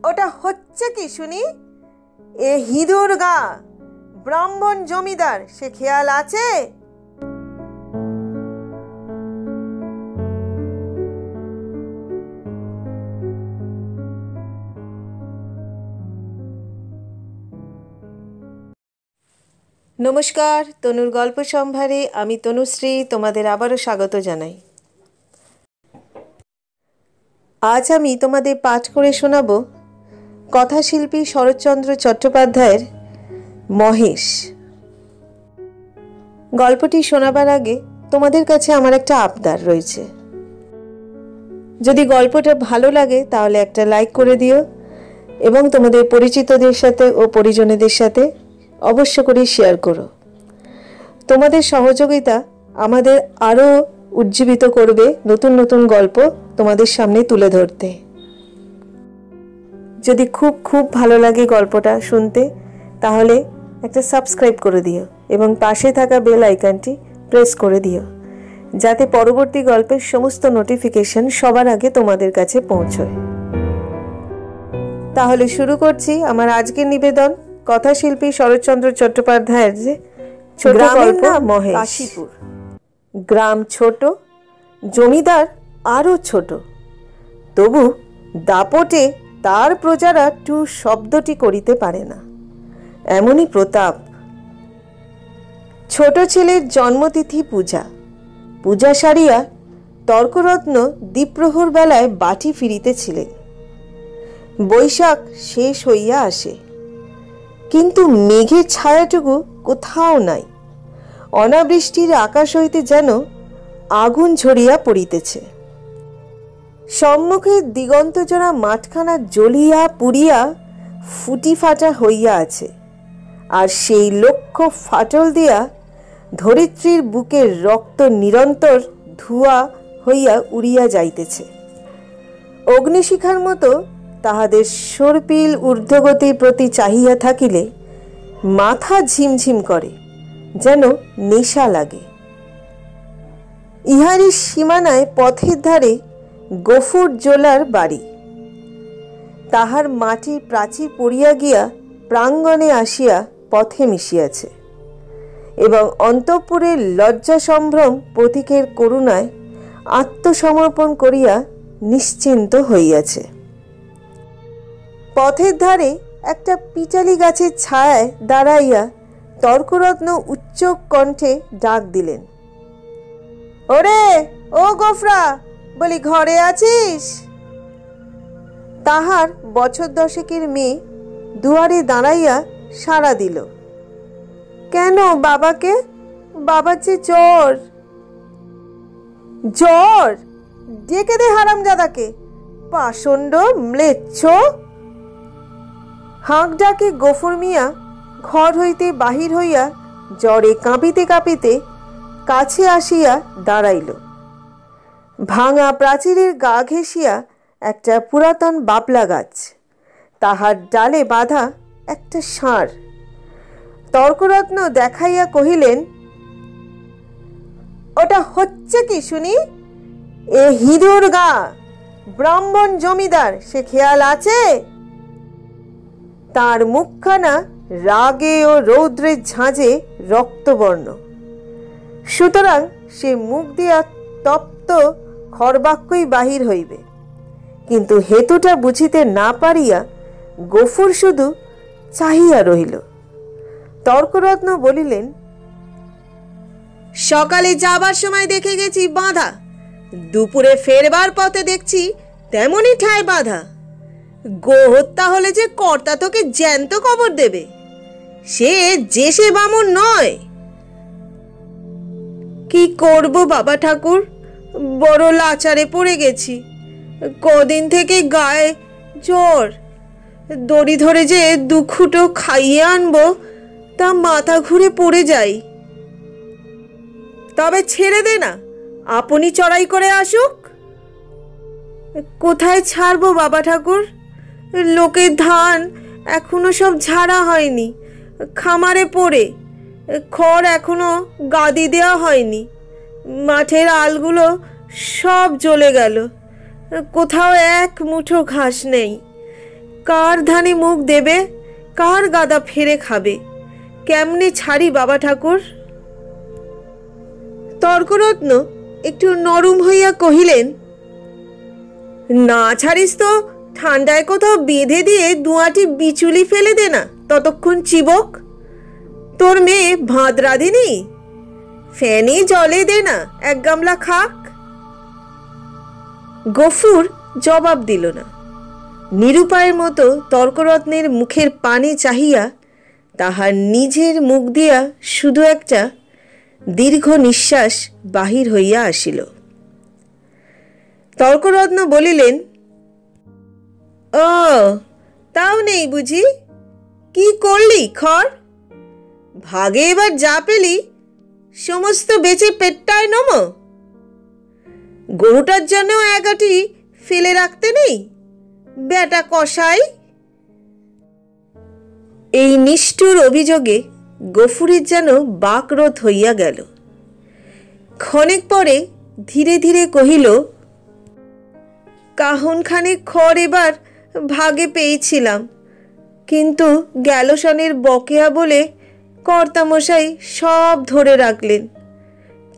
ওটা হচ্ছে কি শুনি? এ হিঁদুর গা ব্রাহ্মণ জমিদার, সে খেয়াল আছে? নমস্কার, তনুর গল্প সম্ভারে আমি তনুশ্রী তোমাদের আবারও স্বাগত জানাই। আজ আমি তোমাদের পাঠ করে শোনাব কথাশিল্পী শরৎচন্দ্র চট্টোপাধ্যায়ের মহেশ। গল্পটি শোনাবার আগে তোমাদের কাছে আমার একটা আবদার রয়েছে। যদি গল্পটা ভালো লাগে তাহলে একটা লাইক করে দিও এবং তোমাদের পরিচিতদের সাথে ও পরিজনদের সাথে অবশ্য করে শেয়ার করো। তোমাদের সহযোগিতা আমাদের আরও উজ্জীবিত করবে নতুন নতুন গল্প তোমাদের সামনে তুলে ধরতে। যদি খুব খুব ভালো লাগে গল্পটা শুনতে তাহলে একটা সাবস্ক্রাইব করে দিও এবং পাশে থাকা বেল আইকনটি প্রেস করে দিও, যাতে পরবর্তী গল্পের সমস্ত নোটিফিকেশন সবার আগে তোমাদের কাছে পৌঁছয়। তাহলে শুরু করছি আমার আজকের নিবেদন, কথাশিল্পী শরৎচন্দ্র চট্টোপাধ্যায়ের যে ছোট গল্প মহেশ। কাশীপুর গ্রাম ছোট, জমিদার আরও ছোট, তবু দাপটে তার প্রজারা টু শব্দটি করিতে পারে না, এমনই প্রতাপ। ছোট ছেলের জন্মতিথি পূজা। পূজা সারিয়া তর্করত্ন দ্বিপ্রহর বেলায় বাটি ফিরিতেছিলেন। বৈশাখ শেষ হইয়া আসে, কিন্তু মেঘের ছায়াটুকু কোথাও নাই। অনাবৃষ্টির আকাশ হইতে যেন আগুন ঝরিয়া পড়িতেছে। সম্মুখে দিগন্তজোড়া মাঠখানা জ্বলিয়া পুড়িয়া ফুটি ফাটা হইয়া আছে, আর সেই লক্ষ্য ফাটল দিয়া ধরিত্রীর বুকের রক্ত নিরন্তর ধোঁয়া হইয়া উড়িয়া যাইতেছে। অগ্নিশিখার মতো তাহাদের সর্পিল ঊর্ধ্বগতির প্রতি চাহিয়া থাকিলে মাথা ঝিমঝিম করে, যেন নেশা লাগে। ইহারই সীমানায় পথের ধারে গফুর জোলার বাড়ি। তাহার মাটির প্রাচীর পড়িয়া গিয়া প্রাঙ্গণে আসিয়া পথে মিশিয়াছে এবং অন্তঃপুরের লজ্জা সম্ভ্রম প্রতীকের করুণায় আত্মসমর্পণ করিয়া নিশ্চিন্ত হইয়াছে। পথের ধারে একটা পিটালি গাছের ছায়ায় দাঁড়াইয়া তর্করত্ন উচ্চ কণ্ঠে ডাক দিলেন, ওরে ও গোফরা, বলি ঘরে আছিস? তাহার বছর দশেকের মেয়ে দুয়ারে দাঁড়াইয়া সাড়া দিল, কেন বাবাকে? বাবার যে জ্বর। জ্বর? ডেকে দে হারামজাদাকে, পাষণ্ড ম্লেচ্ছ। হাঁক ডাকে গফুর মিয়া ঘর হইতে বাহির হইয়া জ্বরে কাঁপিতে কাঁপিতে কাছে আসিয়া দাঁড়াইল। ভাঙা প্রাচীরের গা ঘেঁষিয়া একটা পুরাতন বাবলা গাছ, তাহার ডালে বাঁধা একটা ষাঁড়। তর্করত্ন দেখাইয়া কহিলেন, ওটা হচ্ছে কি শুনি? এ হিঁদুর গা ব্রাহ্মণ জমিদার, সে খেয়াল আছে? তার মুখখানা রাগে ও রৌদ্রের ঝাঁঝে রক্তবর্ণ, সুতরাং সে মুখ দিয়া তপ্ত খরবাক্যই বাহির হইবে। কিন্তু হেতুটা বুঝিতে না পারিয়া গফুর শুধু চাহিয়া রহিল। তর্করত্ন বলিলেন, সকালে যাবার সময় দেখে গেছি বাঁধা, দুপুরে ফেরবার পথে দেখছি তেমনই ঠায় বাঁধা। গো হত্যা হলে যে কর্তা তোকে জ্যান্ত কবর দেবে, সে যে সে বামুন নয়। কি করব বাবা ঠাকুর, বড় লাচারে পড়ে গেছি। কদিন থেকে গায়ে জ্বর, দড়ি ধরে যে দুখুটো খাইয়ে আনবো তা মাথা ঘুরে পড়ে যাই। তবে ছেড়ে দে না, আপনি চড়াই করে আসুক। কোথায় ছাড়বো বাবা ঠাকুর? লোকের ধান এখনো সব ঝাড়া হয়নি, খামারে পড়ে। খড় এখনো গাদি দেওয়া হয়নি, মাঠের আলগুলো সব জ্বলে গেল, কোথাও এক মুঠো ঘাস নেই। কার ধানে মুখ দেবে, কার গাদা ফেরে খাবে, কেমনে ছাড়ি বাবা ঠাকুর? তর্করত্ন একটু নরম হইয়া কহিলেন, না ছাড়িস তো ঠান্ডায় কোথাও বেঁধে দিয়ে দুয়াটি বিচুলি ফেলে দে না, ততক্ষণ চিবক। তোর মেয়ে ভাত রাঁধেনি, ফ্যানে জলে দে না, এক গামলা খাক। গফুর জবাব দিল না। নিরুপায়ের মতো তর্করত্নের মুখের পানে চাহিয়া তাহার নিজের মুখ দিয়া শুধু একটা দীর্ঘ নিঃশ্বাস বাহির হইয়া আসিল। তর্করত্ন বলিলেন, ও তাও নেই বুঝি? কি করলি খড়? ভাগে এবার যা পেলি সমস্ত বেচে পেটটায় নম। গরুটার জন্য একাটি ফেলে রাখতে নেই বেটা কসাই। এই নিষ্ঠুর অভিযোগে গফুরের যেন বাকরোধ হইয়া গেল। ক্ষণেক পরে ধীরে ধীরে কহিল, কাহনখানে খড় এবার ভাগে পেয়েছিলাম, কিন্তু গ্যালোসনের বকেয়া বলে কর্তামশাই সব ধরে রাখলেন।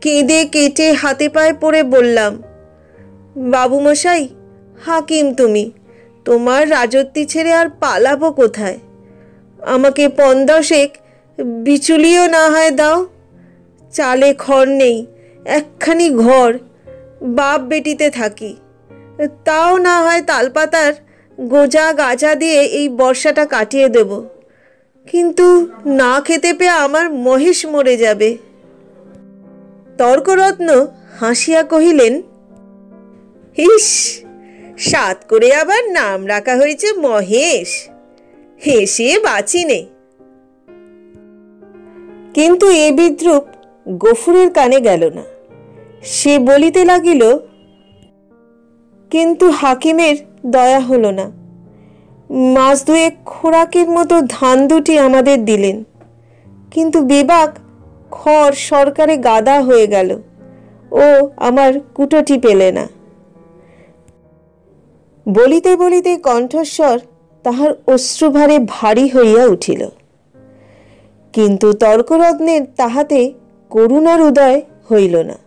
কেঁদে কেটে হাতে পায়ে পড়ে বললাম, বাবুমশাই হাকিম তুমি, তোমার রাজত্বি ছেড়ে আর পালাবো কোথায়? আমাকে 15 বিচুলিও না হয় দাও। চালে খড় নেই, একখানি ঘর, বাপ বেটিতে থাকি, তাও না হয় তালপাতার গোজা গাজা দিয়ে এই বর্ষাটা কাটিয়ে দেব, কিন্তু না খেতে পেয়ে আমার মহেশ মরে যাবে। তর্করত্ন হাসিয়া কহিলেন, ইস, সাত করে আবার নাম রাখা হয়েছে মহেশ, হেসে বাঁচি নে। কিন্তু এ বিদ্রূপ গফুরের কানে গেল না। সে বলিতে লাগিল, কিন্তু হাকিমের দয়া হলো না। মাস দুয়েক খোরাকের মতো ধান দুটি আমাদের দিলেন, কিন্তু বেবাক খড় সরকারে গাদা হয়ে গেল, ও আমার কুটোটি পেলে না। বলিতে বলিতে কণ্ঠস্বর তাহার অশ্রুভারে ভারী হইয়া উঠিল। কিন্তু তর্করত্নের তাহাতে করুণার উদয় হইল না।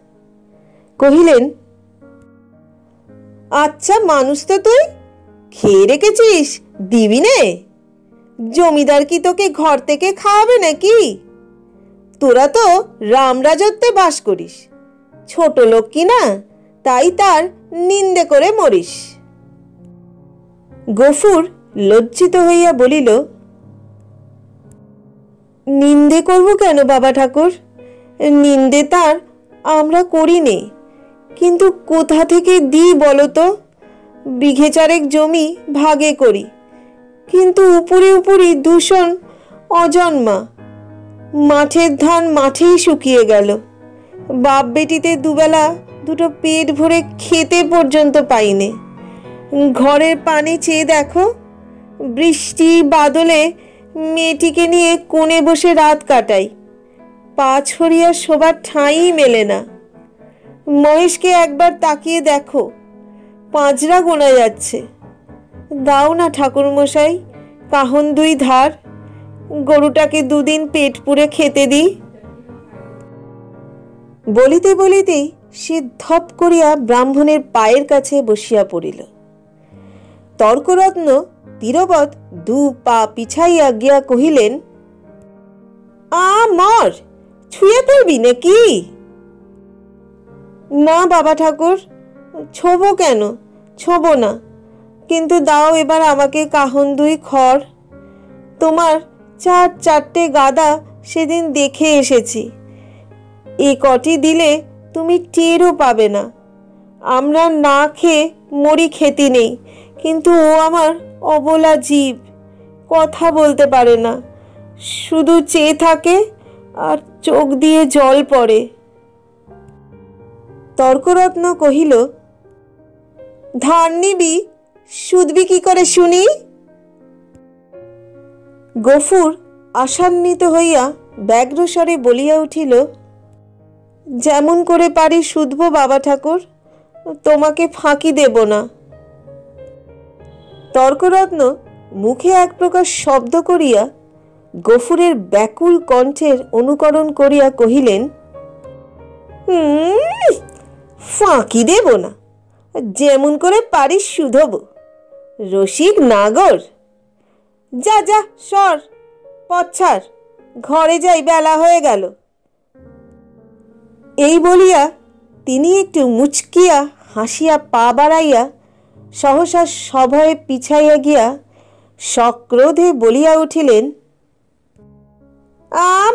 কহিলেন, আচ্ছা মানুষ তো তুই, খেয়ে রেখেছিস, দিবি নে? জমিদার কি তোকে ঘর থেকে খাওয়াবে নাকি? তোরা তো রামরাজত্বে বাস করিস, ছোট লোক কি না, তাই তার নিন্দে করে মরিস। গফুর লজ্জিত হইয়া বলিল, নিন্দে করব কেন বাবা ঠাকুর? নিন্দে তার আমরা করি নে, কিন্তু কোথা থেকে দিই বলো তো? বিঘে চারেক জমি ভাগে করি, কিন্তু উপরে উপরে দূষণ অজন্মা। মাঠের ধান মাঠেই শুকিয়ে গেল, বাপ বেটিতে দুবেলা দুটো পেট ভরে খেতে পর্যন্ত পাইনে। ঘরের পানি চেয়ে দেখো, বৃষ্টি বাদলে মেয়েটিকে নিয়ে কোণে বসে রাত কাটাই, পা ছড়িয়া শোবার ঠাঁই মেলে না। মহেশকে একবার তাকিয়ে দেখো, পাঁজরা গোনা যাচ্ছে। দাও না ঠাকুর মশাই কাহন 2 ধার, গরুটাকে 2 দিন পেট পুরে খেতে দিই। বলিতে বলিতেই সে ধপ করিয়া ব্রাহ্মণের পায়ের কাছে বসিয়া পড়িল। তর্করত্ন ধীরবৎ 2 পা পিছাইয়া গিয়া কহিলেন, মর, ছুঁয়ে পড়বি নাকি? না বাবা ঠাকুর, ছোবো কেন? ছোবো না, কিন্তু দাও এবার আমাকে কাহন 2 খড়। তোমার 4 গাদা সেদিন দেখে এসেছি, এ কটি দিলে তুমি টেরও পাবে না। আমরা না খেয়ে মরি, খেতে নেই, কিন্তু ও আমার অবলা জীব, কথা বলতে পারে না, শুধু চেয়ে থাকে আর চোখ দিয়ে জল পড়ে। তর্করত্ন কহিল, ধার নিবি, শুধবি কি করে শুনি? গফুর আশান্বিত হইয়া ব্যগ্রস্বরে বলিয়া উঠিল, যেমন করে পারি শুধবো বাবা ঠাকুর, তোমাকে ফাঁকি দেব না। তর্করত্ন মুখে এক প্রকার শব্দ করিয়া গফুরের ব্যাকুল কণ্ঠের অনুকরণ করিয়া কহিলেন, ফাঁকি দেব না, যেমন করে পারিস শুধব। রসিক নাগর, যা যা সর, পথ ছাড়, ঘরে যাই, বেলা হয়ে গেল। এই বলিয়া তিনি একটু মুচকিয়া হাসিয়া পা বাড়াইয়া সহসা সভয়ে পিছাইয়া গিয়া সক্রোধে বলিয়া উঠিলেন,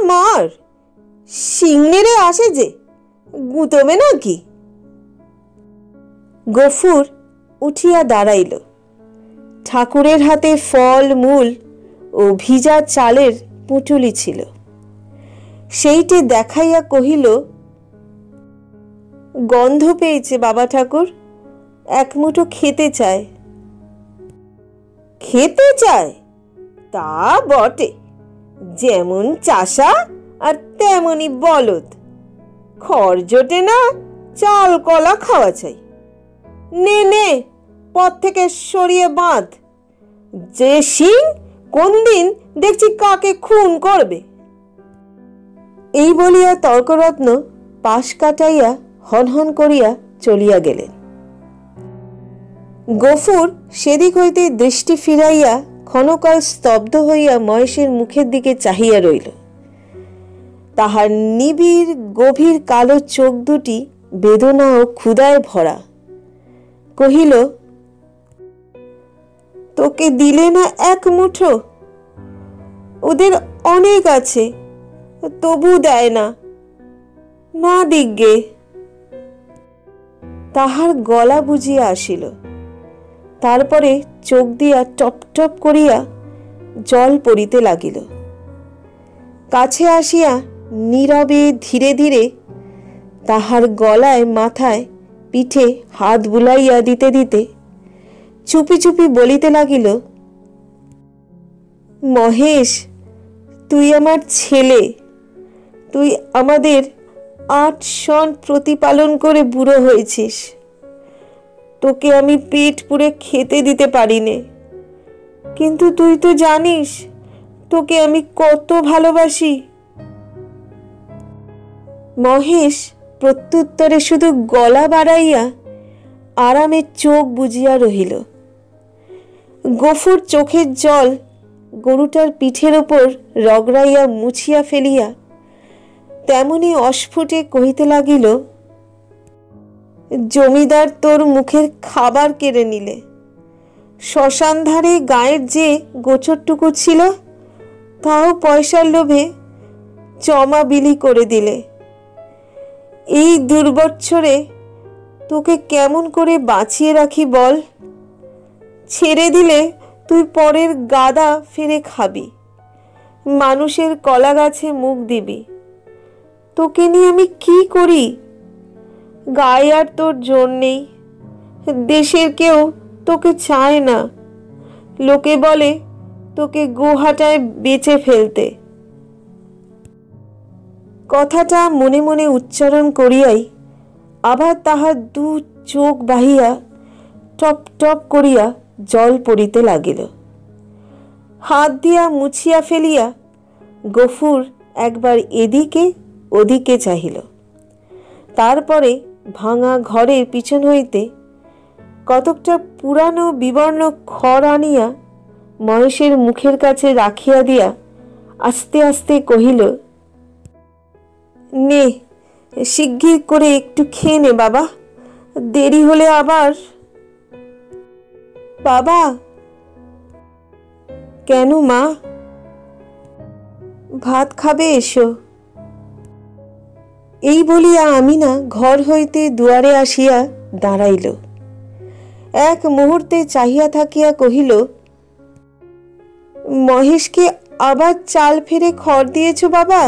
মর, সিংনেরে আসে যে, গুঁতবে নাকি? গফুর উঠিয়া দাঁড়াইল। ঠাকুরের হাতে ফল মূল ও ভিজা চালের পুঁটুলি ছিল। সেইটি দেখাইয়া কহিল, গন্ধ পেয়েছে বাবা ঠাকুর, এক মুঠো খেতে চায়। খেতে চায়? তা বটে, যেমন চাষা আর তেমনই বলদ। খড় জোটে না, চাল কলা খাওয়া চাই। নে নে, পথ থেকে সরিয়ে বাঁধ। যে সিং কোন দিন দেখছি কাকে খুন করবে। এই বলিয়া তর্করত্ন পাশ কাটাইয়া হনহন করিয়া চলিয়া গেলেন। গফুর সেদিক হইতে দৃষ্টি ফিরাইয়া ক্ষণকাল স্তব্ধ হইয়া মহেশের মুখের দিকে চাহিয়া রইল। তাহার নিবিড় গভীর কালো চোখ দুটি বেদনা ও ক্ষুধায় ভরা। কহিল, তোকে দিলে না এক মুঠো? ওদের অনেক আছে, তবু দেয় না। না দিগ্গে। তাহার গলা বুঝিয়া আসিল। তারপরে চোখ দিয়া টপ টপ করিয়া জল পড়িতে লাগিল। কাছে আসিয়া নীরবে ধীরে ধীরে তাহার গলায়, মাথায়, পিঠে হাত বুলাইয়া দিতে দিতে চুপি চুপি বলিতে লাগিল, মহেশ, তুই আমার ছেলে। তুই আমাদের 8 সন প্রতিপালন করে বুড়ো হয়েছিস। তোকে আমি পেট পুরে খেতে দিতে পারি নে, কিন্তু তুই তো জানিস তোকে আমি কত ভালোবাসি। মহেশ প্রত্যুত্তরে শুধু গলা বাড়াইয়া আরামে চোখ বুজিয়া রহিল। গফুর চোখের জল গরুটার পিঠের ওপর রগড়াইয়া মুছিয়া ফেলিয়া তেমনি অস্ফুটে কহিতে লাগিল, জমিদার তোর মুখের খাবার কেড়ে নিলে। শ্মশান ধারে গায়ের যে গোচরটুকু ছিল, তাও পয়সার লোভে জমা বিলি করে দিলে। এই দুর্বৎসরে তোকে কেমন করে বাঁচিয়ে রাখি বল? ছেড়ে দিলে তুই পরের গাদা ফিরে খাবি, মানুষের কলা গাছে মুখ দিবি। তোকে নিয়ে আমি কি করি? গায়ে আর তোর জোর নেই। দেশের কেউ তোকে চায় না। লোকে বলে তোকে গোহাটায় বেচে ফেলতে। কথাটা মনে মনে উচ্চারণ করিয়াই আবার তাহার 2 চোখ বাহিয়া টপ টপ করিয়া জল পড়িতে লাগিল। হাত দিয়া মুছিয়া ফেলিয়া গফুর একবার এদিকে ওদিকে চাহিল। তারপরে ভাঙা ঘরের পিছন হইতে কতকটা পুরানো বিবর্ণ খড় আনিয়া মহেশের মুখের কাছে রাখিয়া দিয়া আস্তে আস্তে কহিল, নে, শিগগির করে একটু খেয়ে নে বাবা, দেরি হলে আবার। বাবা। কেন মা? ভাত খাবে, এসো। এই বলিয়া আমিনা ঘর হইতে দুয়ারে আসিয়া দাঁড়াইল। এক মুহূর্তে চাহিয়া থাকিয়া কহিল, মহেশকে আবার চাল ফেরে খড় দিয়েছ বাবা?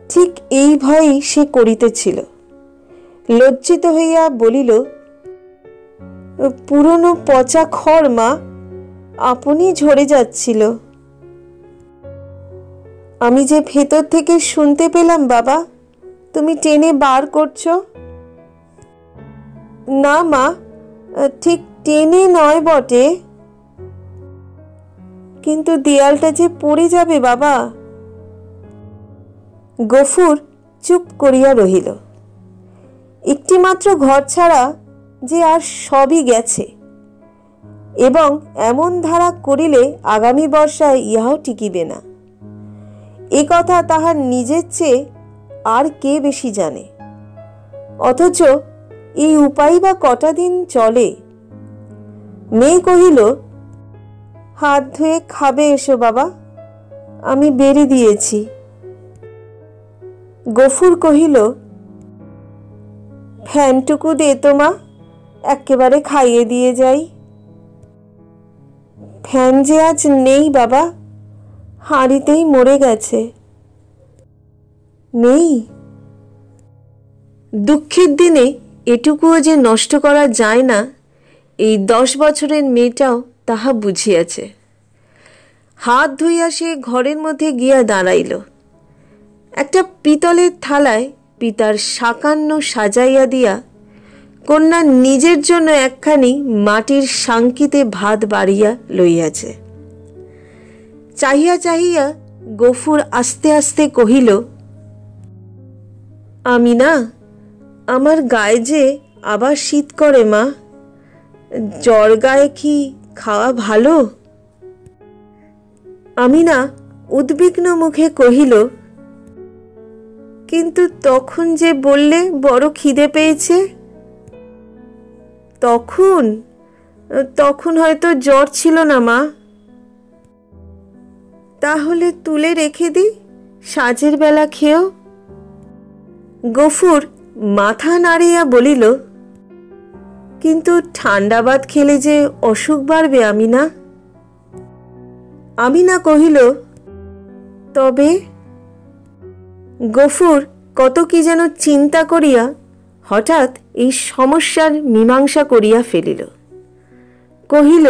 ঠিক এই ভয়ই সে করিতেছিল। লজ্জিত হইয়া বলিল, পুরনো পচা খড় মা, আপনি ঝরে যাচ্ছিল। আমি যে ভেতর থেকে শুনতে পেলাম বাবা, তুমি টেনে বার করছো। না মা, ঠিক টেনে নয় বটে, কিন্তু দেয়ালটা যে পড়ে যাবে বাবা। গফুর চুপ করিয়া রহিল। একটিমাত্র ঘর ছাড়া যে আর সবই গেছে, এবং এমন ধারা করিলে আগামী বর্ষায় ইহাও টিকিবে না। এ কথা তাহার নিজের চেয়ে আর কে বেশি জানে? অথচ এই উপায় বা কটা দিন চলে? মেয়ে কহিল, হাত ধুয়ে খাবে এসো বাবা, আমি বেড়ে দিয়েছি। গফুর কহিল, ফ্যানটুকু দে তো মা, একেবারে খাইয়ে দিয়ে যাই। ফ্যান যে আজ নেই বাবা, হাঁড়িতেই মরে গেছে। নেই? দুঃখের দিনে এটুকুও যে নষ্ট করা যায় না, এই 10 বছরের মেয়েটাও তাহা বুঝিয়াছে। হাত ধুইয়া সে ঘরের মধ্যে গিয়া দাঁড়াইল। একটা পিতলের থালায় পিতার সাকান্ন সাজাইয়া দিয়া কন্যা নিজের জন্য একখানি মাটির সাঙ্কিতে ভাত বাড়িয়া লইয়াছে। চাহিয়া চাহিয়া গফুর আস্তে আস্তে কহিল, আমি না, আমার গায়ে যে আবার শীত করে মা, জ্বর গায়ে কি খাওয়া ভালো? আমি না উদ্বিগ্ন মুখে কহিল, কিন্তু তখন যে বললে বড় খিদে পেয়েছে। তখন হয়তো জ্বর ছিল না মা। তাহলে তুলে রেখে দিই, সাঁঝের বেলা খেয়েও। গফুর মাথা নাড়িয়া বলিল, কিন্তু ঠান্ডা ভাত খেলে যে অসুখ বাড়বে আমিনা। আমিনা কহিল, তবে? গফুর কত কি যেন চিন্তা করিয়া হঠাৎ এই সমস্যার মীমাংসা করিয়া ফেলিল। কহিল,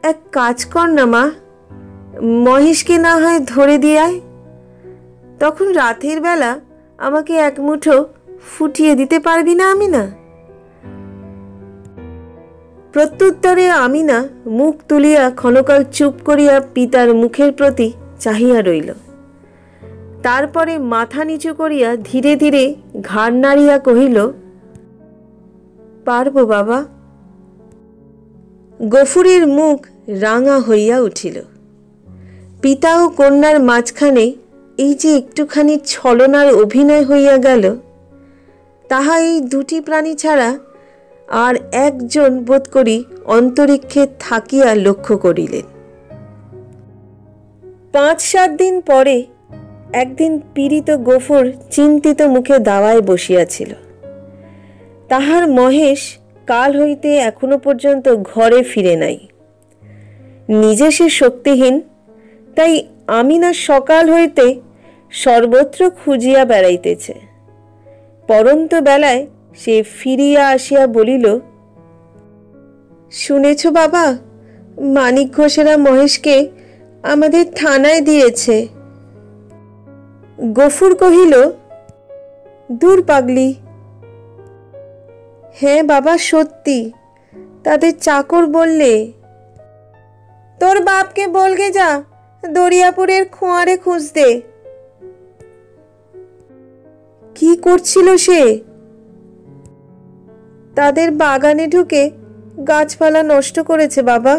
এক কাজ কর না মা, মহেশকে না হয় ধরে দিয়ে আয়, তখন রাতের বেলা আমাকে এক মুঠো ফুটিয়ে দিতে পারবি না আমিনা? প্রত্যুত্তরে আমিনা মুখ তুলিয়া ক্ষণকাল চুপ করিয়া পিতার মুখের প্রতি চাহিয়া রইল। তারপরে মাথা নিচু করিয়া ধীরে ধীরে ঘাড় নাড়িয়া কহিল, পারব বাবা। গফুরের মুখ রাঙা হইয়া উঠিল। পিতা ও কন্যার মাঝখানে এই যে একটুখানি ছলনার অভিনয় হইয়া গেল, তাহা এই দুটি প্রাণী ছাড়া আর একজন বোধ করি অন্তরিক্ষে থাকিয়া লক্ষ্য করিলেন। 5-7 দিন পরে একদিন পীড়িত গফুর চিন্তিত মুখে দাওয়ায় বসিয়াছিল। তাহার মহেশ কাল হইতে এখনো পর্যন্ত ঘরে ফিরে নাই। নিজে সে শক্তিহীন, তাই আমিনা সকাল হইতে সর্বত্র খুঁজিয়া বেড়াইতেছে। পরন্ত বেলায় সে ফিরিয়া আসিয়া বলিল, শুনেছ বাবা, মানিক ঘোষেরা মহেশকে আমাদের থানায় দিয়েছে। গফুর কহিল, দূর পাগলি। হ্যাঁ বাবা, সত্যি, তাদের চাকর বললে। তোর বাপকে বলগে যা, দরিয়াপুরের খোঁয়ারে খুঁজতে। কি করছিল সে? তাদের বাগানে ঢুকে গাছপালা নষ্ট করেছে বাবা।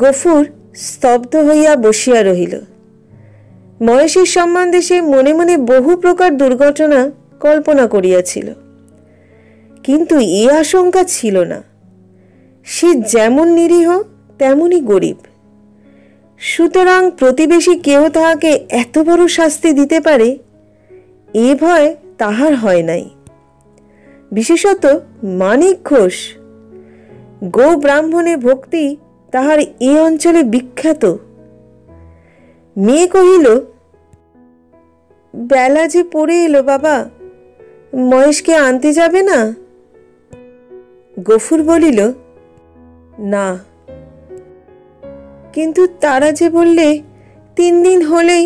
গফুর স্তব্ধ হইয়া বসিয়া রহিল। মহেশের সম্বন্ধে সে মনে মনে বহু প্রকার দুর্ঘটনা কল্পনা করিয়াছিল, কিন্তু এ আশঙ্কা ছিল না। সে যেমন নিরীহ তেমনই গরিব, সুতরাং প্রতিবেশী কেউ তাহাকে এত বড় শাস্তি দিতে পারে এ ভয় তাহার হয় নাই। বিশেষত মানিক ঘোষ, গো ব্রাহ্মণে ভক্তি তাহার এ অঞ্চলে বিখ্যাত। মেয়ে কহিল, বেলা যে পড়ে এলো বাবা, মহেশকে আনতে যাবে না? গফুর বলিল, না। কিন্তু তারা যে বললে 3 দিন হলেই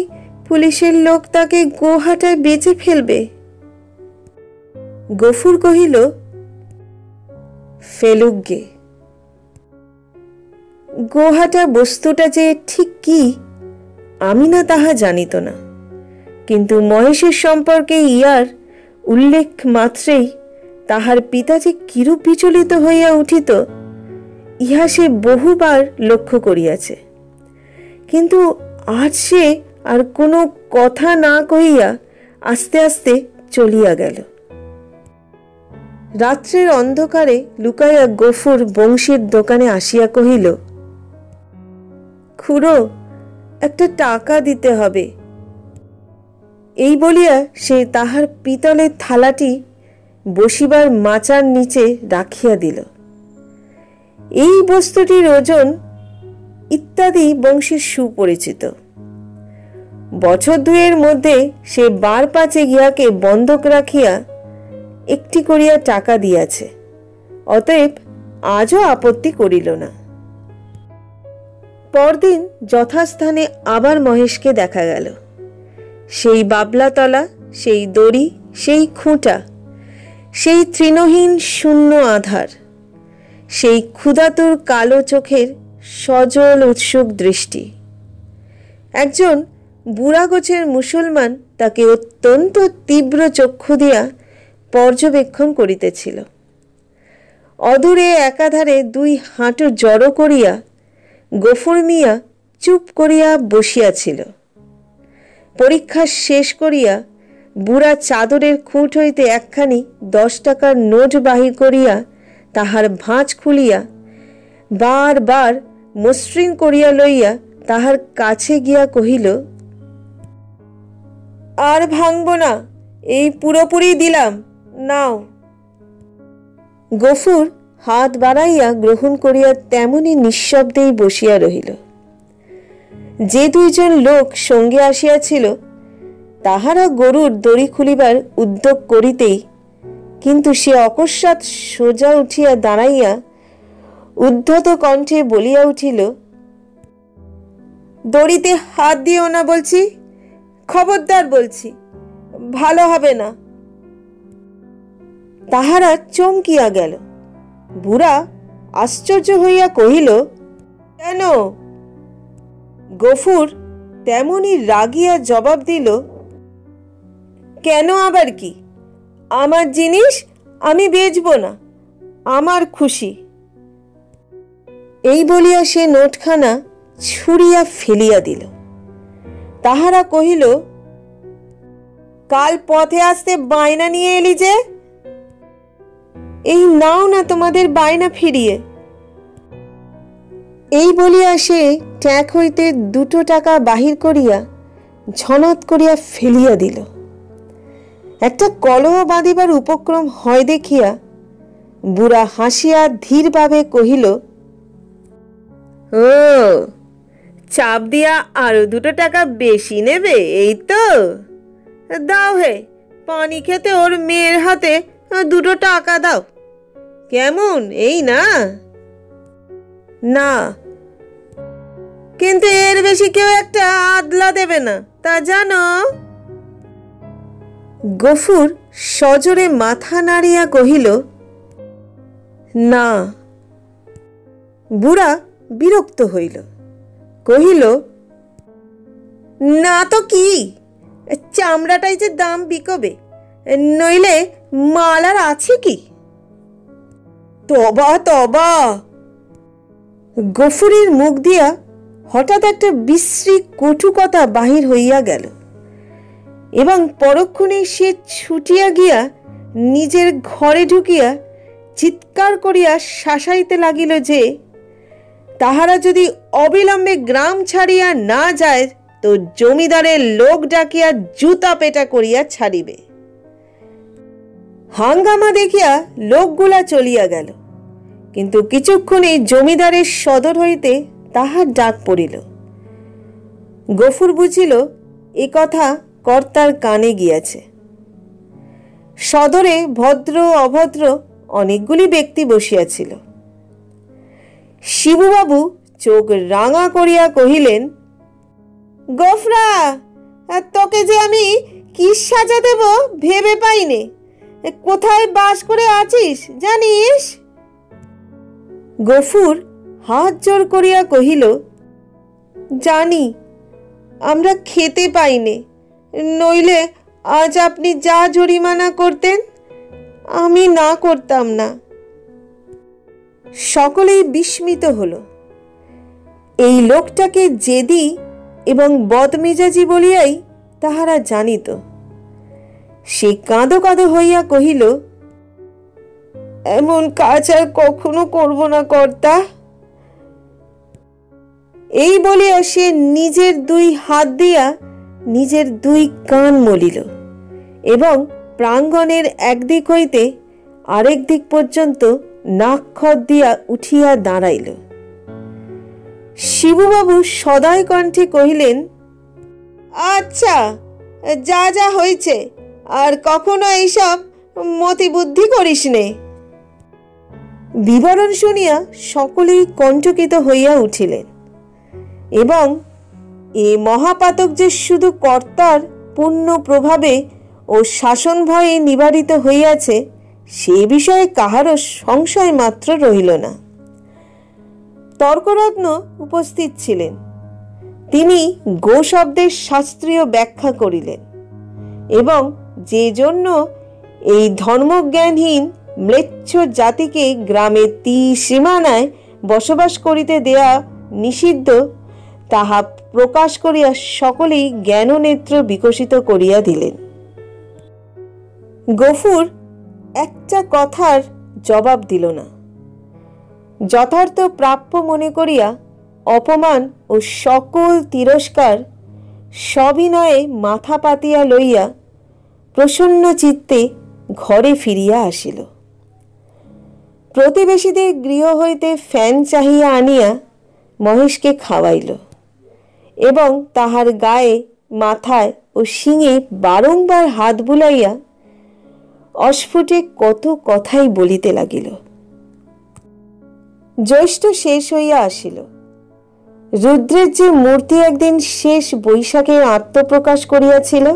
পুলিশের লোক তাকে গোহাটায় বেচে ফেলবে। গফুর কহিল, ফেলুক গে। গোহাটা বস্তুটা যে ঠিক কি আমি না তাহা জানিত না, কিন্তু মহেশের সম্পর্কে ইহার উল্লেখ মাত্রেই তাহার পিতা যে কিরূপ বিচলিত হইয়া উঠিত ইহা সে বহুবার লক্ষ্য করিয়াছে। কিন্তু আজ সে আর কোনো কথা না কহিয়া আস্তে আস্তে চলিয়া গেল। রাত্রের অন্ধকারে লুকাইয়া গফুর বংশীর দোকানে আসিয়া কহিল, খুড়ো, একটা টাকা দিতে হবে। এই বলিয়া সে তাহার পিতলের থালাটি বসিবার মাচার নিচে রাখিয়া দিল। এই বস্তুটির ওজন ইত্যাদি বংশীর সুপরিচিত। বছর দুয়ের মধ্যে সে বার পাঁচে গিয়াকে বন্ধক রাখিয়া একটি করিয়া টাকা দিয়াছে, অতএব আজও আপত্তি করিল না। পরদিন যথাস্থানে আবার মহেশকে দেখা গেল। সেই বাবলাতলা, সেই দড়ি, সেই খুঁটা, সেই তৃণহীন শূন্য আধার, সেই ক্ষুধাতুর কালো চোখের সজল উৎসুক দৃষ্টি। একজন বুড়া গোছের মুসলমান তাকে অত্যন্ত তীব্র চক্ষু দিয়া পর্যবেক্ষণ করিতেছিল। অদূরে একাধারে দুই হাঁটু জড়ো করিয়া গফুর মিয়া চুপ করিয়া বসিয়াছিল। পরীক্ষা শেষ করিয়া বুড়া চাদরের খুঁট হইতে একখানি 10 টাকার নোট বাহির করিয়া তাহার ভাঁজ খুলিয়া বার বার মসৃণ করিয়া লইয়া তাহার কাছে গিয়া কহিল, আর ভাঙব না, এই পুরোপুরি দিলাম, নাও। গফুর হাত বাড়াইয়া গ্রহণ করিয়া তেমনি নিঃশব্দেই বসিয়া রহিল। যে দুইজন লোক সঙ্গে আসিয়াছিল তাহারা গরুর দড়ি খুলিবার উদ্যোগ করিতেই কিন্তু সে অকস্মাৎ সোজা উঠিয়া দাঁড়াইয়া উদ্ধত কণ্ঠে বলিয়া উঠিল, দড়িতে হাত দিও না বলছি, খবরদার বলছি, ভালো হবে না। তাহারা চমকিয়া গেল। বুড়া আশ্চর্য হইয়া কহিল, কেন? গফুর তেমনি রাগিয়া জবাব দিল, কেন আবার কি? আমার জিনিস আমি বেচব না, আমার খুশি। এই বলিয়া সে নোটখানা ছুঁড়িয়া ফেলিয়া দিল। তাহারা কহিল, কাল পথে আসতে বায়না নিয়ে এলি যে, এই নাও না তোমাদের বায়না ফিরিয়ে। এই বলিয়া সে ট্যাক হইতে 2 টাকা বাহির করিয়া ঝনৎ করিয়া ফেলিয়া দিল। একটা কলহ বাঁধিবার উপক্রম হয় দেখিয়া বুড়া হাসিয়া ধীরভাবে কহিল, ও, চাপ দিয়া আরো 2 টাকা বেশি নেবে, এই তো? দাও হে, পানি খেতে ওর মেয়ের হাতে 2 টাকা দাও, কেমন, এই না? না, কিন্তু এর বেশি কেউ একটা আদলা দেবে না, তা জানো? গফুর সজোরে মাথা নাড়িয়া কহিল, না। বুড়া বিরক্ত হইল, কহিল, না তো কি, চামড়াটাই যে দাম বিকবে, নইলে মাল আর আছে কি? তবা তবা। গফুরের মুখ দিয়া হঠাৎ একটা বিশ্রী কটু কথা বাহির হইয়া গেল এবং পরক্ষণেই সে ছুটিয়া গিয়া নিজের ঘরে ঢুকিয়া চিৎকার করিয়া শাসাইতে লাগিল যে তাহারা যদি অবিলম্বে গ্রাম ছাড়িয়া না যায় তো জমিদারের লোক ডাকিয়া জুতা পেটা করিয়া ছাড়িবে। হাঙ্গামা দেখিয়া লোকগুলা চলিয়া গেল, কিন্তু কিছুক্ষণেই জমিদারের সদর হইতে তাহার ডাক পড়িল। গফুর বুঝিল এ কথা কর্তার কানে গিয়াছে। সদরে ভদ্র অভদ্র অনেকগুলি ব্যক্তি বসিয়াছিল। শিবুবাবু চোখ রাঙা করিয়া কহিলেন, গফরা, তোকে যে আমি কি সাজা দেব ভেবে পাইনে, কোথায় বাস করে আছিস জানিস? গফুর হাত জোর করিয়া কহিল, জানি আমরা খেতে পাইনে, নইলে আজ আপনি যা জরিমানা করতেন আমি না করতাম না। সকলেই বিস্মিত হলো। এই লোকটাকে জেদি এবং বদমেজাজি বলিয়াই তাহারা জানিত। সে কাঁদো কাঁদো হইয়া কহিল, এমন কাজ আর কখনো করব না কর্তা। এই বলিয়া সে নিজের 2 হাত দিয়া নিজের 2 কান মলিল এবং প্রাঙ্গণের একদিক হইতে আরেক দিক পর্যন্ত নাক্ষত দিয়া উঠিয়া দাঁড়াইল। শিবুবাবু সদয় কণ্ঠে কহিলেন, আচ্ছা, যা যা হয়েছে আর কখনো এইসব মতি বুদ্ধি করিস নে। বিবরণ শুনিয়া সকলেই কণ্ঠকিত হইয়া উঠিলেন এবং এ মহাপাতক যে শুধু কর্তার পূর্ণ প্রভাবে ও শাসন ভয়ে নিবারিত হইয়াছে সে বিষয়ে কাহারও সংশয় মাত্র রহিল না। তর্করত্ন উপস্থিত ছিলেন। তিনি গো শব্দের শাস্ত্রীয় ব্যাখ্যা করিলেন এবং যে জন্য এই ধর্মজ্ঞানহীন ম্লেচ্ছ জাতিকে গ্রামে সীমানায় বসবাস করিতে দেয়া নিষিদ্ধ তাহা প্রকাশ করিয়া সকলেই জ্ঞাননেত্র বিকশিত করিয়া দিলেন। গফুর একটা কথার জবাব দিল না। যথার্থ প্রাপ্য মনে করিয়া অপমান ও সকল তিরস্কার সবিনয়ে মাথা পাতিয়া লইয়া প্রসন্ন চিত্তে ঘরে ফিরিয়া আসিল। প্রতিবেশীদের গৃহ হইতে ফ্যান চাহিয়া আনিয়া মহেশকে খাওয়াইল এবং তাহার গায়ে, মাথায় ও শিঙে বারংবার হাত বুলাইয়া অস্ফুটে কত কথাই বলিতে লাগিল। জ্যৈষ্ঠ শেষ হইয়া আসিল। রুদ্রের যে মূর্তি একদিন শেষ বৈশাখে আত্মপ্রকাশ করিয়াছিল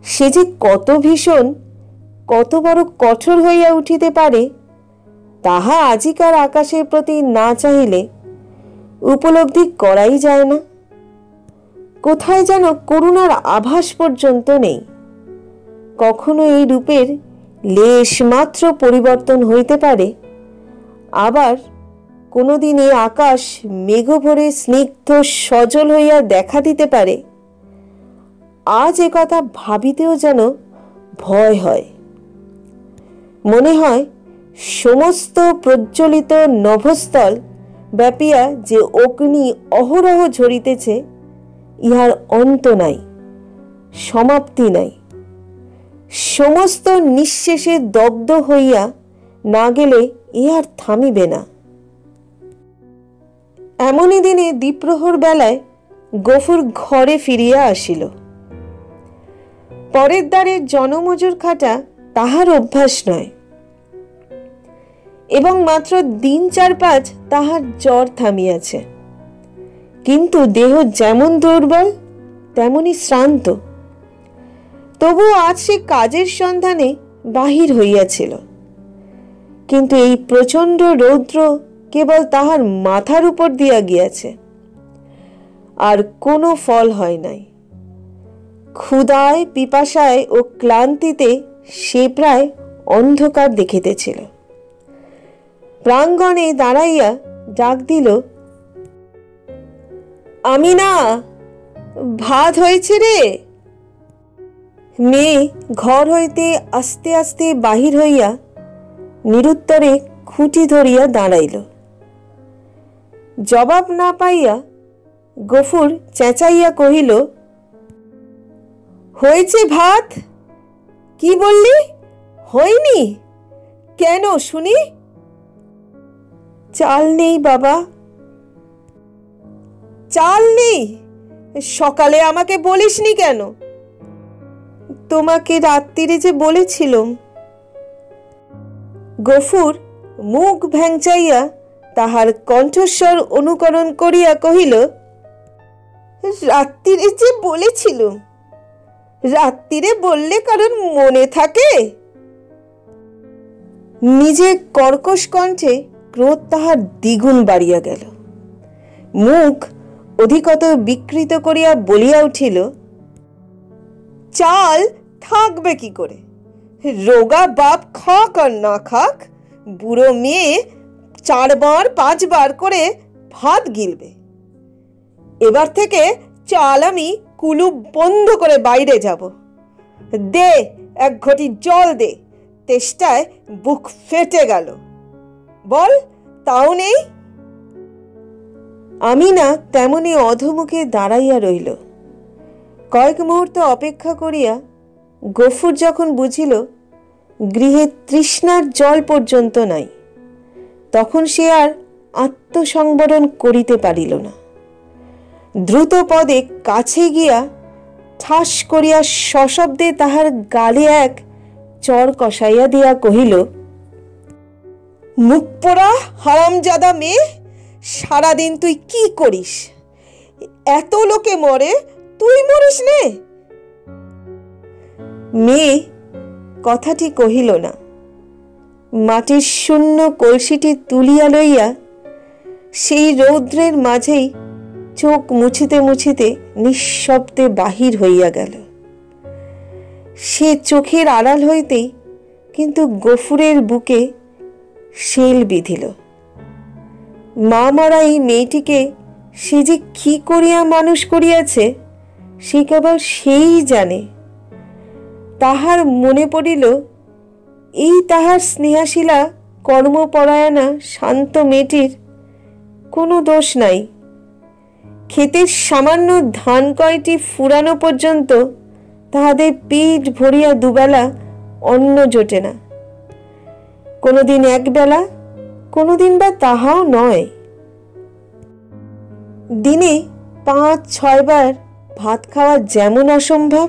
সে যে কত ভীষণ, কত বড় কঠোর হইয়া উঠিতে পারে তাহা আজিকার আকাশের প্রতি না চাহিলে উপলব্ধি করাই যায় না। কোথায় যেন করুণার আভাস পর্যন্ত নেই। কখনো এই রূপের লেশ মাত্র পরিবর্তন হইতে পারে, আবার কোনোদিন এই আকাশ মেঘভরে স্নিগ্ধ সজল হইয়া দেখা দিতে পারে। আজ একথা ভাবিতেও যেন ভয় হয়। মনে হয় সমস্ত প্রজ্বলিত নভস্থল ব্যাপিয়া যে অগ্নি অহরহ ঝরিতেছে ইহার অন্ত নাই, সমাপ্তি নাই। সমস্ত নিঃশেষে দগ্ধ হইয়া না গেলে এ আর থামিবে না। এমনই দিনে দ্বিপ্রহর বেলায় গফুর ঘরে ফিরিয়া আসিল। পরের দ্বারে জনমজুর খাটা তাহার অভ্যাস নয় এবং মাত্র 3-4-5 তাহার জ্বর থামিয়াছে, কিন্তু দেহ যেমন দুর্বল তেমনি শ্রান্ত। তবু আজ সে কাজের সন্ধানে বাহির হইয়াছিল, কিন্তু এই প্রচণ্ড রৌদ্র কেবল তাহার মাথার উপর দিয়া গিয়াছে, আর কোনো ফল হয় নাই। ক্ষুধায়, পিপাসায় ও ক্লান্তিতে সে প্রায় অন্ধকার দেখিতেছিল। প্রাঙ্গণে দাঁড়াইয়া ডাক দিল, আমিনা, ভাত হয়েছে রে। মেয়ে ঘর হইতে আস্তে আস্তে বাহির হইয়া নিরুত্তরে খুঁটি ধরিয়া দাঁড়াইল। জবাব না পাইয়া গফুর চেঁচাইয়া কহিল, হয়েছে ভাত? কি বললি? হয়নি? কেন শুনি? চাল নেই বাবা। চাল নেই? সকালে আমাকে বলিসনি কেন? তোমাকে রাত্রিরে যে বলেছিলাম। গফুর মুখ ভ্যাংচাইয়া তাহার কণ্ঠস্বর অনুকরণ করিয়া কহিল, রাত্রিরে যে বলেছিলাম? রাত্রিরে বললে কারণ মনে থাকে? নিজে কর্কশ কণ্ঠে ক্রোধ তাহার দ্বিগুণ বাড়িয়া গেল। মুখ অধিকত বিকৃত করিয়া বলিয়া উঠিল, চাল থাকবে কি করে? রোগা বাপ খাক আর না খাক, বুড়ো মেয়ে 4 বার 5 বার করে ভাত গিলবে। এবার থেকে চাল আমি কুলুপ বন্ধ করে বাইরে যাব। দে 1 ঘটি জল দে, তেষ্টায় বুক ফেটে গেল। বল, তাও নেই? আমিনা তেমনি অধমুখে দাঁড়াইয়া রইল। কয়েক মুহূর্ত অপেক্ষা করিয়া গফুর যখন বুঝিল গৃহে তৃষ্ণার জল পর্যন্ত নাই, তখন সে আর আত্মসংবরণ করিতে পারিল না। দ্রুত পদে কাছে গিয়া ঠাস করিয়া সশব্দে তাহার গালে এক চর কষাইয়া দিয়া কহিল, মুখ পোড়া হারামজাদা মেয়ে, সারাদিন তুই কি করিস? এত লোকে মরে, তুই মরিস নে? মেয়ে কথাটি কহিল না। মাটির শূন্য কলসিটি তুলিয়া লইয়া সেই রৌদ্রের মাঝেই চোখ মুছিতে মুছিতে নিঃশব্দে বাহির হইয়া গেল। সে চোখের আড়াল হইতেই কিন্তু গফুরের বুকে শেল বিঁধিল। মা মারা এই মেয়েটিকে সে যে কি করিয়া মানুষ করিয়াছে সে কেবল সেই জানে। তাহার মনে পড়িল, এই তাহার স্নেহাশীলা কর্মপরায়ণা শান্ত মেয়েটির কোনো দোষ নাই। ক্ষেতের সামান্য ধান কয়টি ফুরানো পর্যন্ত তাহাদের পেট ভরিয়া দুবেলা অন্ন জোটে না। কোনোদিন একবেলা, কোনোদিন বা তাহাও নয়। দিনে 5-6 বার ভাত খাওয়া যেমন অসম্ভব,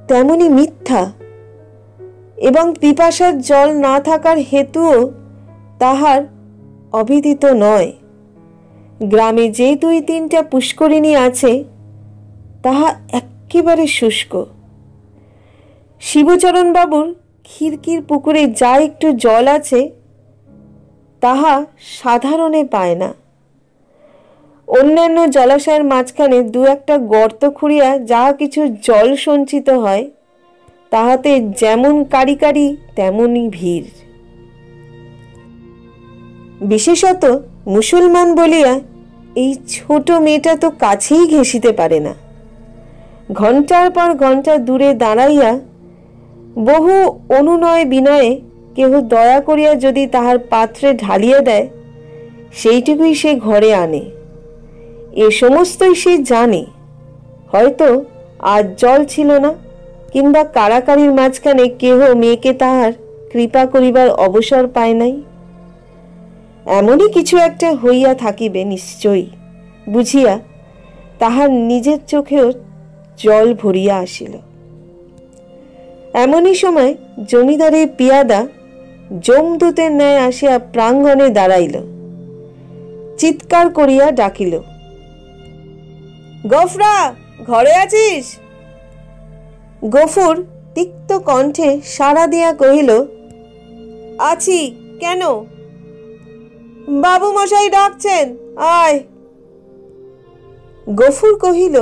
তেমনি মিথ্যা, এবং পিপাসার জল না থাকার হেতুও তাহার অবিদিত নয়। গ্রামে যে 2-3টা পুষ্করিণী আছে তাহা একেবারে শুষ্ক। শিবচরণ বাবুর খিড়কির পুকুরে যা একটু জল আছে তাহা সাধারণে পায় না। অন্যান্য জলাশয়ের মাঝখানে 2-1টা গর্ত খুঁড়িয়া যাহা কিছু জল সঞ্চিত হয় তাহাতে যেমন কারি কারি তেমনই ভিড়। বিশেষত মুসলমান বলিয়া এই ছোট মেয়েটা তো কাছেই ঘেঁষিতে পারে না। ঘণ্টার পর ঘণ্টা দূরে দাঁড়াইয়া বহু অনুনয় বিনয়ে কেহ দয়া করিয়া যদি তাহার পাত্রে ঢালিয়া দেয় সেইটুকুই সে ঘরে আনে। এ সমস্তই সে জানে। হয়তো আজ জল ছিল না, কিংবা কারাকারির মাঝখানে কেহ মেয়েকে তাহার কৃপা করিবার অবসর পায় নাই। এমনই কিছু একটা হইয়া থাকিবে নিশ্চয়ই বুঝিয়া তাহার নিজের চোখেও জল ভরিয়া আসিল। এমনই সময় জমিদারের পিয়াদা যমদূতের ন্যায় আসিয়া প্রাঙ্গণে দাঁড়াইল। চিৎকার করিয়া ডাকিল, গফরা, ঘরে আছিস? গফুর তিক্ত কণ্ঠে সাড়া দিয়া কহিল, আছি। কেন? বাবু মশাই ডাকছেন, আয়। গফুর কহিল,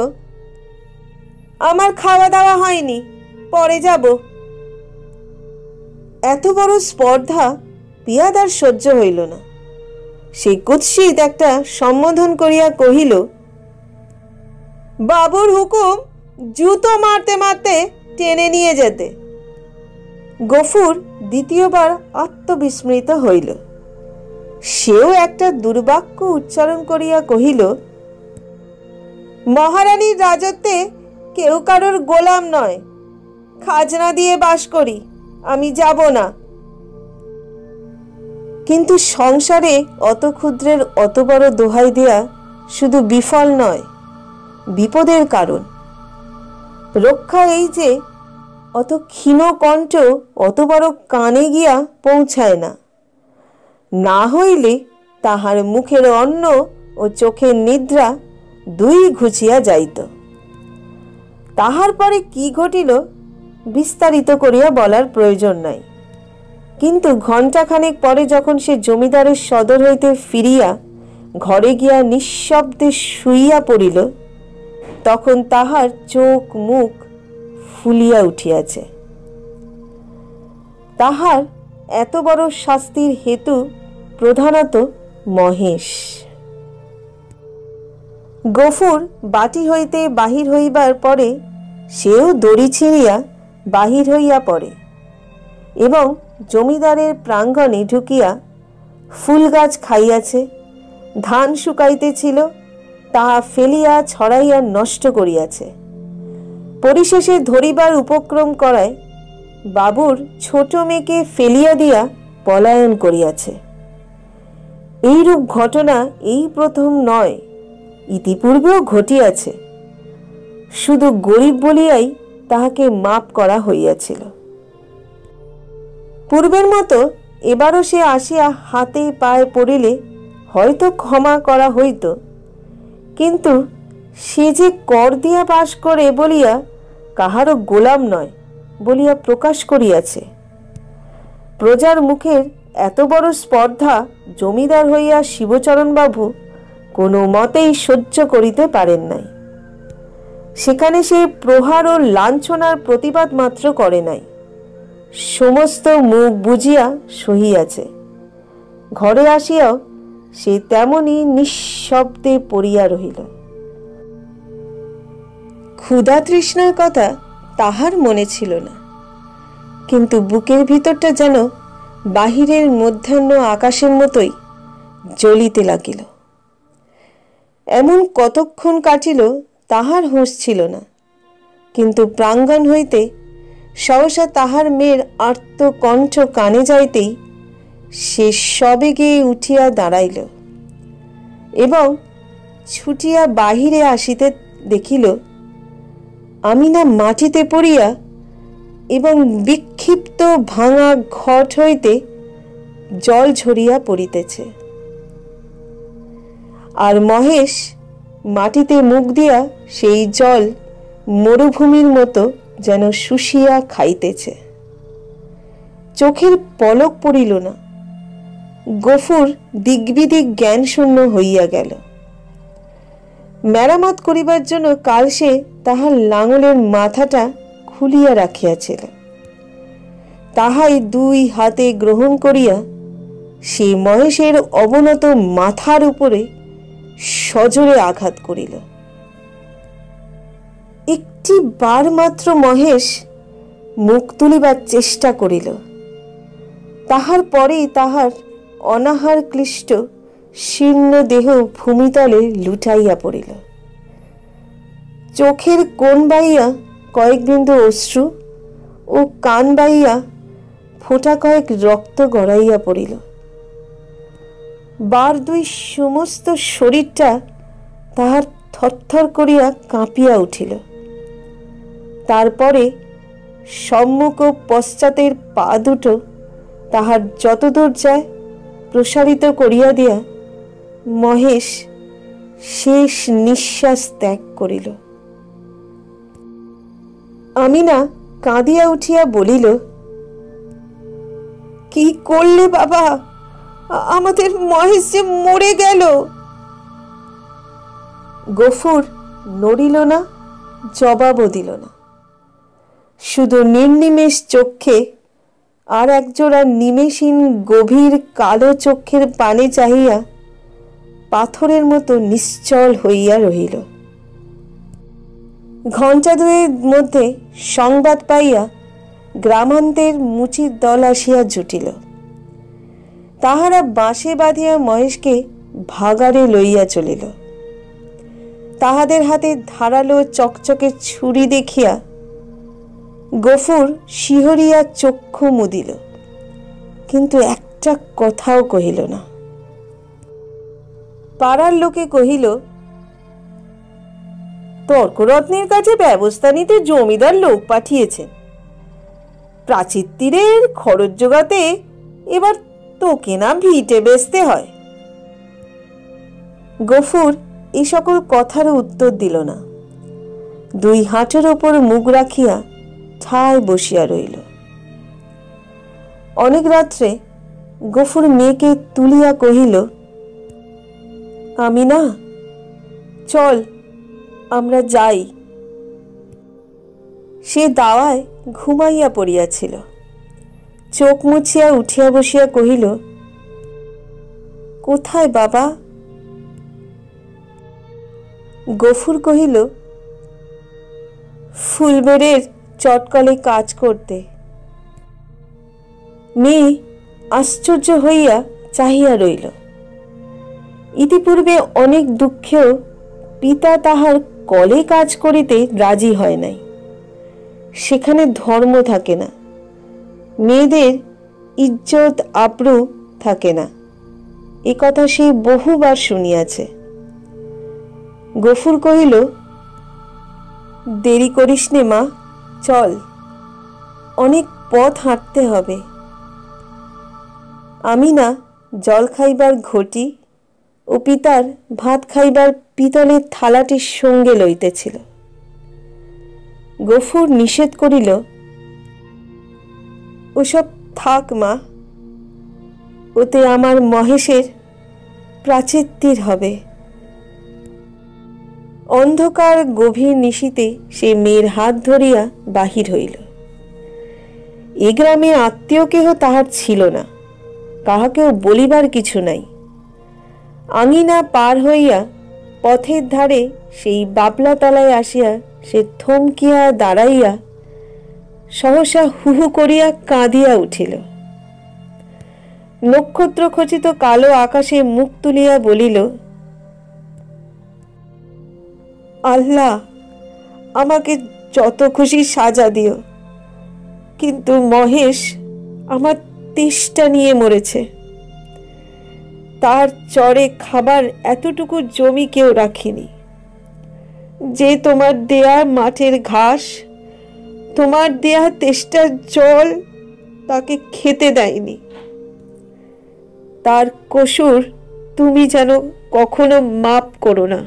আমার খাওয়া দাওয়া হয়নি, পরে যাব। এত বড় স্পর্ধা পিয়াদার সহ্য হইল না। সে কুৎসিত একটা সম্বোধন করিয়া কহিল, বাবুর হুকুম জুতো মারতে মারতে টেনে নিয়ে যেতে। গফুর দ্বিতীয়বার আত্মবিস্মৃত হইল। সেও একটা দুর্বাক্য উচ্চারণ করিয়া কহিল, মহারানীর রাজত্বে কেউ কারোর গোলাম নয়, খাজনা দিয়ে বাস করি, আমি যাব না। কিন্তু সংসারে অত ক্ষুদ্রের অত বড় দোহাই দেয়া শুধু বিফল নয়, বিপদের কারণ। রক্ষা এই যে অত ক্ষীণ কণ্ঠ অত বড় কানে গিয়া পৌঁছায় না। না হইলে তাহার মুখের অন্ন ও চোখের নিদ্রা 2 ঘুচিয়া যাইত। তাহার পরে কি ঘটিল বিস্তারিত করিয়া বলার প্রয়োজন নাই। কিন্তু ঘণ্টাখানেক পরে যখন সে জমিদারের সদর হইতে ফিরিয়া ঘরে গিয়া নিঃশব্দে শুইয়া পড়িল, তখন তাহার চোখ মুখ ফুলিয়া উঠিয়াছে। তাহার এত বড় শাস্তির হেতু প্রধানত মহেশ। গফুর বাটি হইতে বাহির হইবার পরে সেও দড়ি ছিঁড়িয়া বাহির হইয়া পড়ে এবং জমিদারের প্রাঙ্গণে ঢুকিয়া ফুল গাছ খাইয়াছে, ধান শুকাইতেছিল তাহা ফেলিয়া ছড়াইয়া নষ্ট করিয়াছে। পরিশেষে ধরিবার উপক্রম করায় বাবুর ছোট মেয়েকে ফেলিয়া দিয়া পলায়ন করিয়াছে। এইরূপ ঘটনা এই প্রথম নয়, ইতিপূর্বেও ঘটিয়াছে। শুধু গরিব বলিয়াই তাহাকে মাপ করা হইয়াছিল। পূর্বের মতো এবারও সে আসিয়া হাতে পায়ে পড়িলে হয়তো ক্ষমা করা হইত, কিন্তু সে যে কর দিয়া বাস করে বলিয়া কাহারও গোলাম নয় বলিয়া প্রকাশ করিয়াছে। প্রজার মুখের এত বড় স্পর্ধা জমিদার হইয়া শিবচরণবাবু কোনো মতেই সহ্য করিতে পারেন নাই। সেখানে সে প্রহার ও লাঞ্ছনার প্রতিবাদ মাত্র করে নাই, সমস্ত মুখ বুঝিয়া সহিয়াছে। ঘরে আসিয়াও সে তেমনি নিঃশব্দে পড়িয়া রহিল। ক্ষুধা তৃষ্ণার কথা তাহার মনে ছিল না, কিন্তু বুকের ভিতরটা যেন বাহিরের মধ্যাহ্ন আকাশের মতোই জ্বলিতে লাগিল। এমন কতক্ষণ কাটিল তাহার হুঁশ ছিল না, কিন্তু প্রাঙ্গণ হইতে সহসা তাহার মেয়ের আর্ত কণ্ঠ কানে যাইতেই সে সবেগে উঠিয়া দাঁড়াইল এবং ছুটিয়া বাহিরে আসিতে দেখিল আমিনা মাটিতে পড়িয়া এবং বিক্ষিপ্ত ভাঙা ঘট হইতে জল ঝরিয়া পড়িতেছে, আর মহেশ মাটিতে মুখ দিয়া সেই জল মরুভূমির মতো যেন শুষিয়া খাইতেছে। চোখের পলক পড়িল না। গফুর দিগ্বিদিক জ্ঞান শূন্য হইয়া গেল। মেরামত করিবার জন্য কাল সে তাহার লাঙলের মাথাটা খুলিয়া রাখিয়াছিল, তাহাই দুই হাতে গ্রহণ করিয়া সে মহেশের অবনত মাথার উপরে সজোরে আঘাত করিল। একটি বার মাত্র মহেশ মুখ তুলিবার চেষ্টা করিল, তাহার পরেই তাহার অনাহার ক্লিষ্ট শীর্ণ দেহ ভূমিতলে লুটাইয়া পড়িল। চোখের কোণ বাইয়া কয়েক বিন্দু অশ্রু ও কান বাইয়া ফোঁটা কয়েক রক্ত গড়াইয়া পড়িল। বার দুই সমস্ত শরীরটা তাহার থরথর করিয়া কাঁপিয়া উঠিল। তারপরে সম্মুখ ও পশ্চাতের পা দুটো তাহার যতদূর যায় প্রসারিত করিয়া দিয়া মহেশ শেষ নিঃশ্বাস ত্যাগ করিল। আমিনা কাঁদিয়া উঠিয়া বলিল, কি করলে বাবা? আমাদের মহেশ যে মরে গেল। গফুর নড়িল না, জবাবও দিল না। শুধু নির্নিমেষ চক্ষে আর একজোড়া নিমেষহীন গভীর কালো চক্ষের পানে চাহিয়া পাথরের মতো নিশ্চল হইয়া রহিল। ঘণ্টা দুয়ের মধ্যে সংবাদ পাইয়া গ্রামান্তের মুচির দল আসিয়া জুটিল। তাহারা বাঁশে বাঁধিয়া মহেশকে ভাগাড়ে লইয়া চলিল। তাহাদের হাতে ধারালো চকচকে ছুরি দেখিয়া গফুর শিহরিয়া চক্ষু মুদিল, কিন্তু একটা কথাও কহিল না। পাড়ার লোকে কহিল, তর্করত্নের কাছে ব্যবস্থা নিতে জমিদার লোক পাঠিয়েছেন। প্রাচীর তীরের খরচ জোগাতে এবার তোকে না ভিটে বেচতে হয়। গফুর এই সকল কথার উত্তর দিল না। দুই হাঁটুর ওপর মুখ রাখিয়া ঠায় বসিয়া রইল। অনেক রাত্রে গফুর মেয়েকে তুলিয়া কহিল, আমি না, চল আমরা যাই। সে দাওয়ায় ঘুমাইয়া পড়িয়াছিল। চোখ মুছিয়া উঠিয়া বসিয়া কহিল, কোথায় বাবা? গফুর কহিল, ফুলবেড়ের চটকলে কাজ করতে। মেয়ে আশ্চর্য হইয়া চাহিয়া রইল। ইতিপূর্বে অনেক দুঃখেও পিতা তাহার কলে কাজ করিতে রাজি হয় নাই। সেখানে ধর্ম থাকে না, মেয়েদের ইজ্জত আবরু থাকে না, এ কথা সে বহুবার শুনিয়াছে। গফুর কহিল, দেরি করিস নে মা, চল, অনেক পথ হাঁটতে হবে। আমি না জল খাইবার ঘটি ও পিতার ভাত খাইবার পিতলের থালাটির সঙ্গে লইতেছিল। গফুর নিষেধ করিল, ওসব থাক মা, ওতে আমার মহেশের প্রাচীত্তির হবে। অন্ধকার গভীর নিশীতে সে মেয়ের হাত ধরিয়া বাহির হইল। এ গ্রামে আত্মীয় কেহ তাহার ছিল না, কাহাকেও বলিবার কিছু নাই। আঙিনা পার হইয়া পথের ধারে সেই বাবলা তলায় আসিয়া সে থমকিয়া দাঁড়াইয়া সহসা হুহু করিয়া কাঁদিয়া উঠিল। নক্ষত্র খচিত কালো আকাশে মুখ তুলিয়া বলিল, আল্লাহ, আমাকে যত খুশি সাজা দিও, কিন্তু মহেশ আমার তেষ্টা নিয়ে মরেছে। তার চরে খাবার এতটুকু জমি কেউ রাখিনি। যে তোমার দেয়া মাঠের ঘাস, তোমার দেয়া তেষ্টার জল তাকে খেতে দেয়নি। তার কসুর তুমি যেন কখনো মাপ করো না।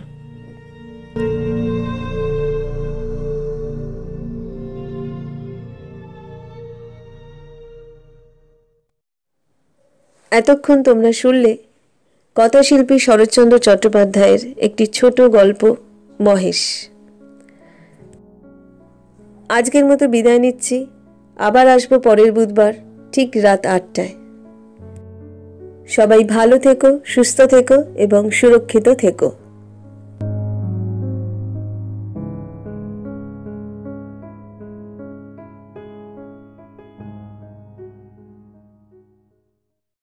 এতক্ষণ তোমরা শুনলে কথাশিল্পী শরৎচন্দ্র চট্টোপাধ্যায়ের একটি ছোট গল্প মহেশ। আজকের মতো বিদায় নিচ্ছি। আবার আসবো পরের বুধবার ঠিক রাত 8টায়। সবাই ভালো থেকো, সুস্থ থেকো এবং সুরক্ষিত থেকো।